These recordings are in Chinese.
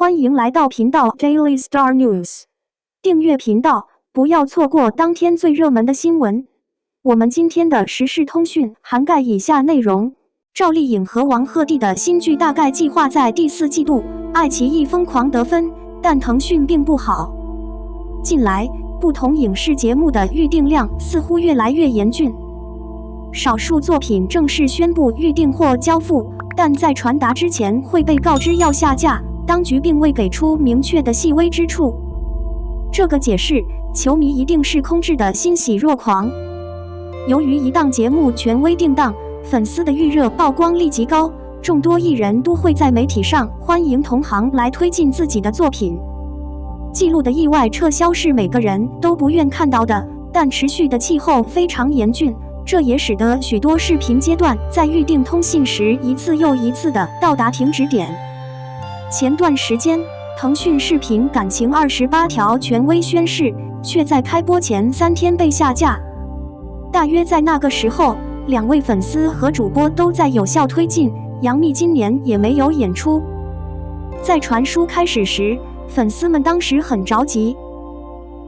欢迎来到频道 Daily Star News， 订阅频道，不要错过当天最热门的新闻。我们今天的时事通讯涵盖以下内容：赵丽颖和王鹤棣的新剧大概计划在第4季度，爱奇艺疯狂得分，但腾讯并不好。近来，不同影视节目的预订量似乎越来越严峻，少数作品正式宣布预订或交付，但在传达之前会被告知要下架，当局并未给出明确的细微之处。这个解释，球迷一定是空置的欣喜若狂。由于一档节目权威定档，粉丝的预热曝光力极高，众多艺人都会在媒体上欢迎同行来推进自己的作品。记录的意外撤销是每个人都不愿看到的，但持续的气候非常严峻，这也使得许多视频阶段在预订通信时一次又一次的到达停止点。前段时间，腾讯视频感情28条权威宣誓，却在开播前3天被下架。大约在那个时候，2位粉丝和主播都在有效推进，杨幂今年也没有演出。在传输开始时，粉丝们当时很着急，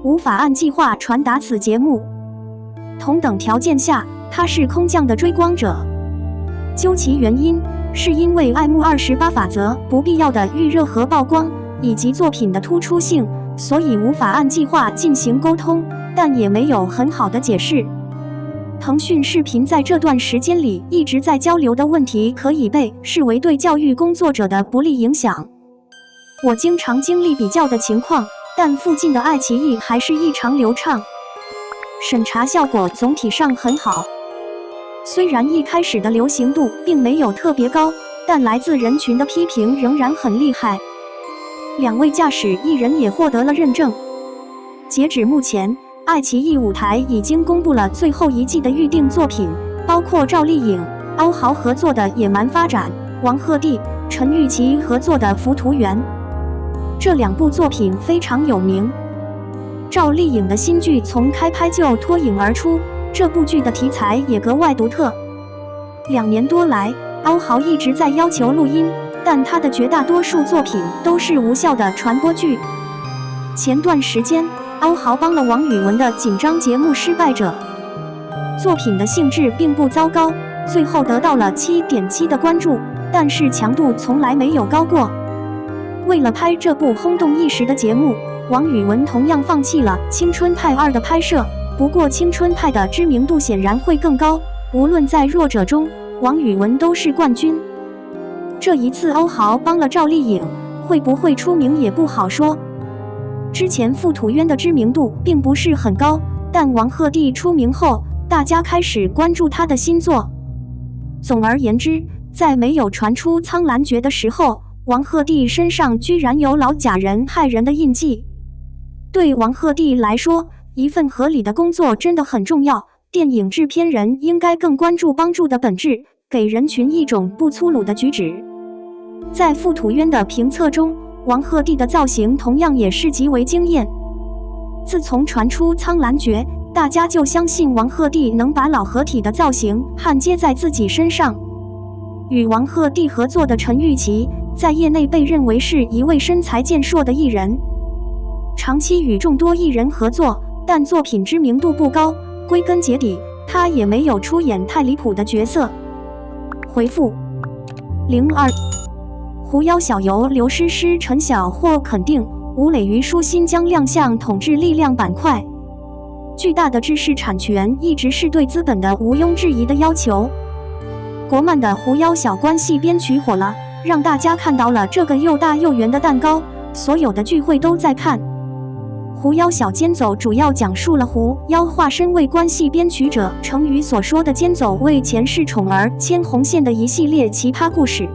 无法按计划传达此节目。同等条件下，他是空降的追光者。究其原因，是因为爱慕28法则不必要的预热和曝光，以及作品的突出性，所以无法按计划进行沟通，但也没有很好的解释。腾讯视频在这段时间里一直在交流的问题，可以被视为对教育工作者的不利影响。我经常经历比较的情况，但附近的爱奇艺还是异常流畅，审查效果总体上很好。虽然一开始的流行度并没有特别高，但来自人群的批评仍然很厉害。2位驾驶艺人也获得了认证。截止目前，爱奇艺舞台已经公布了最后1季的预定作品，包括赵丽颖、欧豪合作的《野蛮发展》，王鹤棣、陈钰琪合作的《浮屠缘》。这2部作品非常有名。赵丽颖的新剧从开拍就脱颖而出，这部剧的题材也格外独特。2年多来，欧豪一直在要求录音，但他的绝大多数作品都是无效的传播剧。前段时间，欧豪帮了王宇文的紧张节目《失败者》，作品的性质并不糟糕，最后得到了7.7的关注，但是强度从来没有高过。为了拍这部轰动一时的节目，王宇文同样放弃了《青春派2》的拍摄，不过《青春派》的知名度显然会更高，无论在弱者中，王宇文都是冠军。这一次欧豪帮了赵丽颖，会不会出名也不好说。之前傅土渊的知名度并不是很高，但王鹤棣出名后，大家开始关注他的新作。总而言之，在没有传出《苍兰诀》的时候，王鹤棣身上居然有老假人害人的印记。对王鹤棣来说，一份合理的工作真的很重要，电影制片人应该更关注帮助的本质，给人群一种不粗鲁的举止。在傅土渊的评测中，王鹤棣的造型同样也是极为惊艳。自从传出《苍兰诀》，大家就相信王鹤棣能把老合体的造型焊接在自己身上。与王鹤棣合作的陈钰琪，在业内被认为是一位身材健硕的艺人，长期与众多艺人合作，但作品知名度不高，归根结底，他也没有出演太离谱的角色。回复02狐妖小游刘诗诗陈晓获肯定，吴磊虞书欣将亮相统治力量板块。巨大的知识产权一直是对资本的毋庸置疑的要求。国漫的狐妖小关系编曲火了，让大家看到了这个又大又圆的蛋糕，所有的聚会都在看。狐妖小间走主要讲述了狐妖化身为关系编曲者成语所说的间走为前世宠儿牵红线的一系列奇葩故事。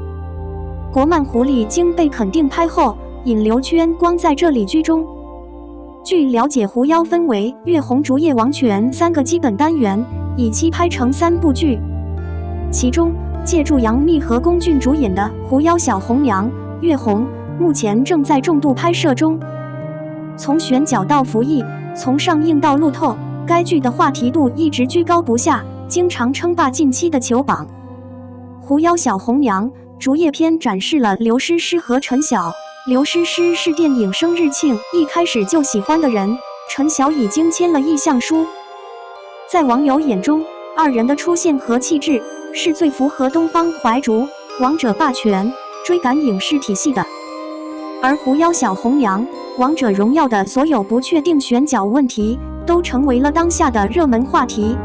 国漫狐狸精被肯定拍后，引流圈光在这里居中。据了解，狐妖分为月红、竹叶、王权3个基本单元，以期拍成3部剧。其中，借助杨幂和龚俊主演的《狐妖小红娘》月红，目前正在重度拍摄中。从选角到服役，从上映到路透，该剧的话题度一直居高不下，经常称霸近期的球榜。《狐妖小红娘》竹叶篇展示了刘诗诗和陈晓、刘诗诗是电影生日庆一开始就喜欢的人，陈晓已经签了意向书。在网友眼中，二人的出现和气质是最符合东方怀竹、王者霸权、追赶影视体系的。而狐妖小红娘、王者荣耀的所有不确定选角问题，都成为了当下的热门话题。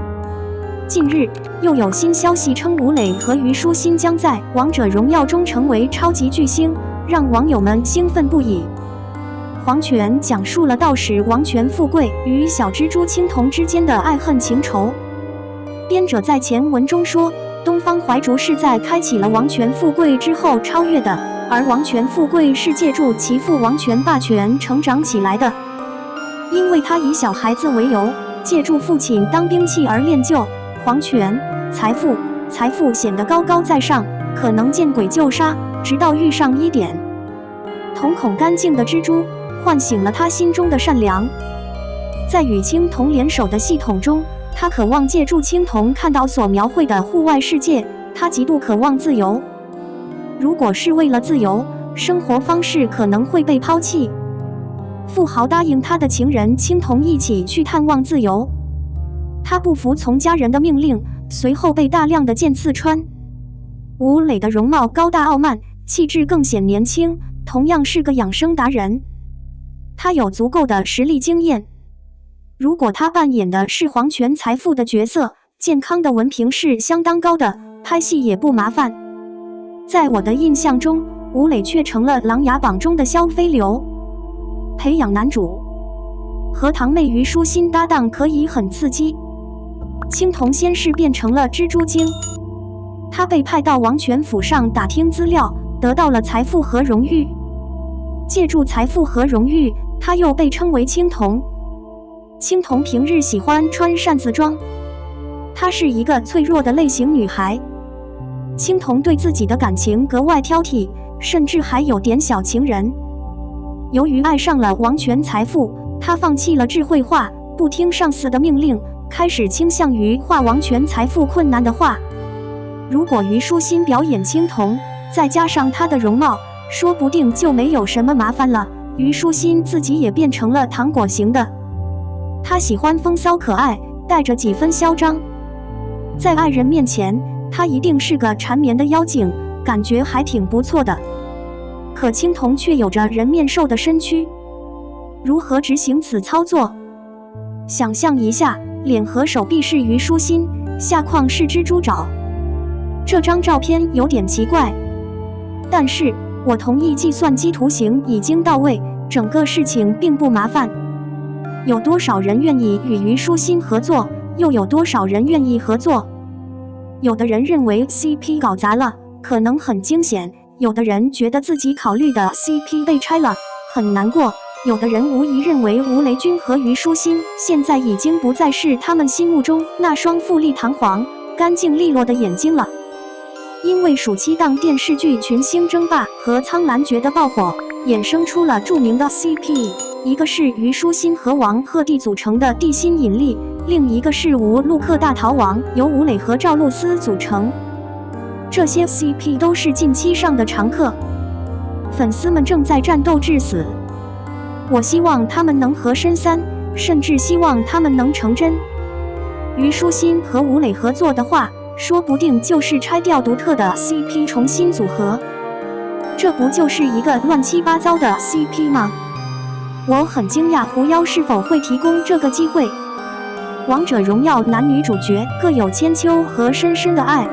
近日，又有新消息称吴磊和虞书欣将在王者荣耀中成为超级巨星，让网友们兴奋不已。黄泉讲述了道士王权富贵与小蜘蛛青铜之间的爱恨情仇。编者在前文中说，东方怀竹是在开启了王权富贵之后超越的，而王权富贵是借助其父王权霸权成长起来的。因为他以小孩子为由，借助父亲当兵器而练就，皇权、财富显得高高在上，可能见鬼就杀，直到遇上一点瞳孔干净的蜘蛛，唤醒了他心中的善良。在与青铜联手的系统中，他渴望借助青铜看到所描绘的户外世界，他极度渴望自由。如果是为了自由，生活方式可能会被抛弃。富豪答应他的情人青铜一起去探望自由，他不服从家人的命令，随后被大量的剑刺穿。吴磊的容貌高大傲慢，气质更显年轻，同样是个养生达人，他有足够的实力经验。如果他扮演的是皇权财富的角色，健康的文凭是相当高的，拍戏也不麻烦。在我的印象中，吴磊却成了琅琊榜中的萧飞流。培养男主和堂妹虞书欣搭档可以很刺激。青铜先是变成了蜘蛛精，他被派到王权府上打听资料，得到了财富和荣誉。借助财富和荣誉，他又被称为青铜。青铜平日喜欢穿扇子装，她是一个脆弱的类型女孩。青铜对自己的感情格外挑剔，甚至还有点小情人。由于爱上了王权财富，她放弃了智慧画，不听上司的命令，开始倾向于画王权财富困难的画。如果虞书欣表演青铜，再加上她的容貌，说不定就没有什么麻烦了。虞书欣自己也变成了糖果型的，她喜欢风骚可爱，带着几分嚣张。在爱人面前，她一定是个缠绵的妖精，感觉还挺不错的。可青铜却有着人面兽的身躯，如何执行此操作？想象一下，脸和手臂是虞书欣，下框是蜘蛛爪，这张照片有点奇怪。但是我同意计算机图形已经到位，整个事情并不麻烦。有多少人愿意与虞书欣合作，又有多少人愿意合作？有的人认为 CP 搞砸了，可能很惊险；有的人觉得自己考虑的 CP 被拆了，很难过；有的人无疑认为吴雷军和虞书欣现在已经不再是他们心目中那双富丽堂皇、干净利落的眼睛了。因为暑期档电视剧《群星争霸》和《苍兰诀》的爆火，衍生出了著名的 CP， 一个是虞书欣和王鹤棣组成的地心引力，另一个是无路克大逃亡，由吴磊和赵露思组成。这些 CP 都是近期上的常客，粉丝们正在战斗至死。我希望他们能合身三，甚至希望他们能成真。虞书欣和吴磊合作的话，说不定就是拆掉独特的 CP 重新组合，这不就是一个乱七八糟的 CP 吗？我很惊讶狐妖是否会提供这个机会。王者荣耀男女主角各有千秋和深深的爱，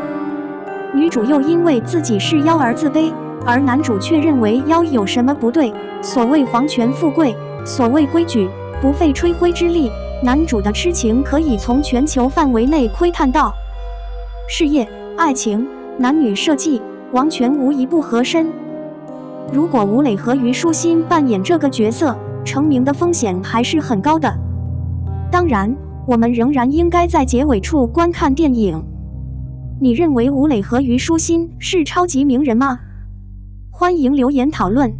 女主又因为自己是妖而自卑，而男主却认为妖有什么不对。所谓皇权富贵，所谓规矩，不费吹灰之力，男主的痴情可以从全球范围内窥探到。事业、爱情、男女设计，王权无一不合身。如果吴磊和虞书欣扮演这个角色，成名的风险还是很高的。当然，我们仍然应该在结尾处观看电影。你认为吴磊和虞书欣是超级名人吗？欢迎留言讨论。